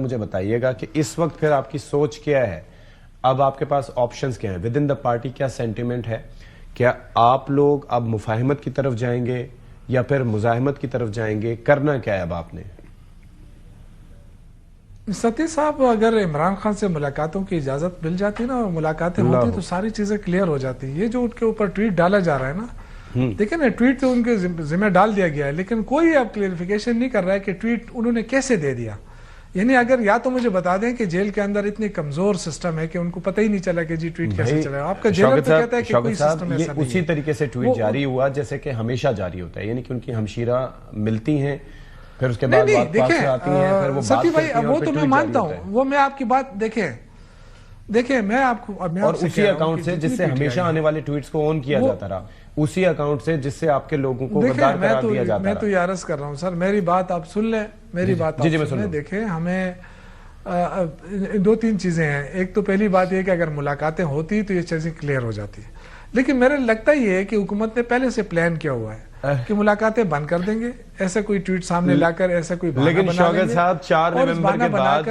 مجھے بتائیے گا کہ اس وقت پھر آپ کی سوچ کیا ہے؟ اب آپ کے پاس آپشنز کیا ہیں؟ ود ان دا پارٹی کیا سینٹیمنٹ ہے؟ کیا آپ لوگ اب مفاہمت کی طرف جائیں گے یا پھر مزاحمت کی طرف جائیں گے؟ کرنا کیا ہے اب آپ نے؟ ستی صاحب، اگر عمران خان سے ملاقاتوں کی اجازت مل جاتی نا اور ملاقاتیں ہوتی تو ساری چیزیں کلیئر ہو جاتی. یہ جو ان کے اوپر ٹویٹ ڈالا جا رہا ہے نا، دیکھیں نا، ٹویٹ تو ان کے ذمہ ڈال دیا گیا ہے، لیکن کوئی اب کلیئرفیکیشن نہیں کر رہا ہے کہ ٹویٹ انہوں نے کیسے دے دیا. یعنی اگر یا تو مجھے بتا دیں کہ جیل کے اندر اتنی کمزور سسٹم ہے کہ ان کو پتہ ہی نہیں چلا کہ جی ٹویٹ کیسے چلا. آپ کا جیلر تو کہتا ہے کہ کوئی سسٹم ایسا نہیں ہے. اسی طریقے سے ٹویٹ جاری ہوا جیسے کہ ہمیشہ جاری ہوتا ہے، یعنی کہ ان کی ہمشیرہ ملتی ہیں، پھر اس کے بعد بات پاس سے آتی ہیں، پھر وہ بات کرتی ہیں، وہ تو میں مانتا ہوں، وہ میں آپ کی بات دیکھیں میں آپ کو اور اسی اکاؤنٹ سے جس سے ہمیشہ آنے والے ٹویٹس کو آن کیا جاتا رہا، اسی اکاؤنٹ سے جس سے آپ کے لوگوں کو غدار قرار دیا جاتا رہا. میں تو یہ عرض کر رہا ہوں سر، میری بات آپ سن لیں، میری بات آپ سن لیں. دیکھیں، ہمیں دو تین چیزیں ہیں. ایک تو پہلی بات یہ کہ اگر ملاقاتیں ہوتی تو یہ چیزیں کلیئر ہو جاتی، لیکن میرے لگتا ہی ہے کہ حکومت نے پہلے سے پلان کیا ہوا ہے کہ ملاقاتیں بند کر دیں گے، ایسا کوئی ٹویٹ سامنے لا کر ایسا کوئی بہانہ بنا لیں گے. لیکن شوکت صاحب 4 نومبر کے بعد،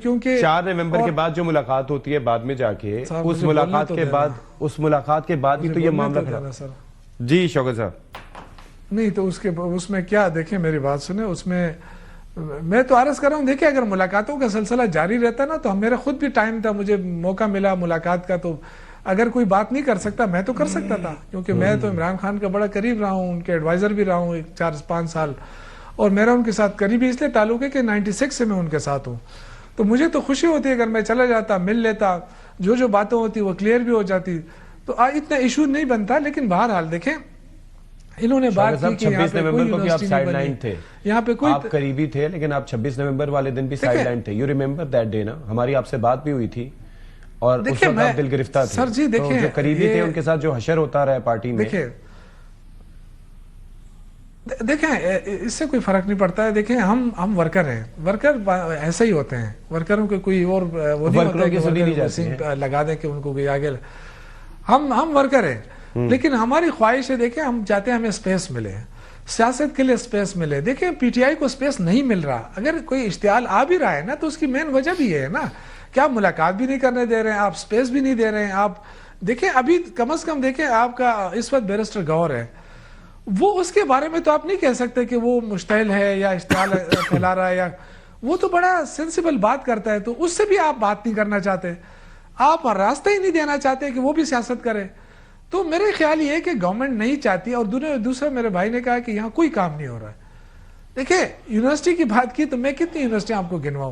کیونکہ 4 نومبر کے بعد جو ملاقات ہوتی ہے بعد میں جا کے، اس ملاقات کے بعد ہی تو یہ معاملہ کھڑا. جی شوکت صاحب. نہیں تو اس میں کیا، دیکھیں میری بات سنیں، اس میں تو عرض کر رہا ہوں، دیکھیں اگر ملاقاتوں کا سلسلہ جاری رہتا نا تو میرا خود بھی ٹائم تھا، مجھے موقع ملا ملاقات کا، تو اگر کوئی بات نہیں کر سکتا میں تو کر سکتا تھا، کیونکہ میں تو عمران خان کا بڑا قریب رہا ہوں، ان کے ایڈوائزر بھی رہا ہوں 4-5 سال، اور میرا ان کے ساتھ قریبی اس لیے تعلق ہے کہ 96 سے میں ان کے ساتھ ہوں. تو مجھے تو خوشی ہوتی ہے اگر میں چلا جاتا، مل لیتا، جو باتیں ہوتی وہ کلیئر بھی ہو جاتی، تو اتنا ایشو نہیں بنتا. لیکن بہرحال دیکھیں، انہوں نے بات کی کہ 26 نومبر کو بھی آپ سائیڈ لائن تھے، یہاں پہ کوئی آپ قریبی تھے، لیکن آپ 26 نومبر والے دن بھی سائیڈ لائن تھے. یو ریممبر دیٹ ڈے نا؟ ہماری آپ سے بات بھی ہوئی تھی اور اس وقت آپ دل گرفتہ تھے. سر جی دیکھیں، جو قریبی تھے ان کے ساتھ جو حشر ہوتا رہا ہے پارٹی میں، دیکھیں اس سے کوئی فرق نہیں پڑتا ہے. دیکھیں ہم ورکر ہیں، ورکر ایسے ہی ہوتے ہیں، ورکروں کے کوئی اور وہ نہیں ہوتا ہے لگا دیں کہ ان کو آگے. ہم ورکر ہیں، لیکن ہماری خواہش ہے، دیکھیں ہم چاہتے ہیں ہمیں سپیس ملے، سیاست کے لیے سپیس ملے. دیکھیں پی ٹی آئی کو سپیس نہیں مل رہا. اگر کوئی اشتعال آ بھی رہا ہے نا تو اس کی مین وجہ بھی ہے نا کہ آپ ملاقات بھی نہیں کرنے دے رہے ہیں، آپ سپیس بھی نہیں دے رہے ہیں. آپ دیکھیں ابھی کم از کم دیکھیں آپ کا اس وقت بیرسٹر گور ہے، وہ اس کے بارے میں تو آپ نہیں کہہ سکتے کہ وہ مشتعل ہے یا اشتعال پھیلا رہا ہے، یا وہ تو بڑا سینسیبل بات کرتا ہے، تو اس سے بھی آپ بات نہیں کرنا چاہتے، آپ راستہ ہی نہیں دینا چاہتے کہ وہ بھی سیاست کرے. تو میرے خیال یہ ہے کہ گورنمنٹ نہیں چاہتی. اور دوسرا میرے بھائی نے کہا کہ یہاں کوئی کام نہیں ہو رہا ہے. دیکھیں یونیورسٹی کی بات کی تو میں کتنی یونیورسٹیاں آپ کو گنواؤں.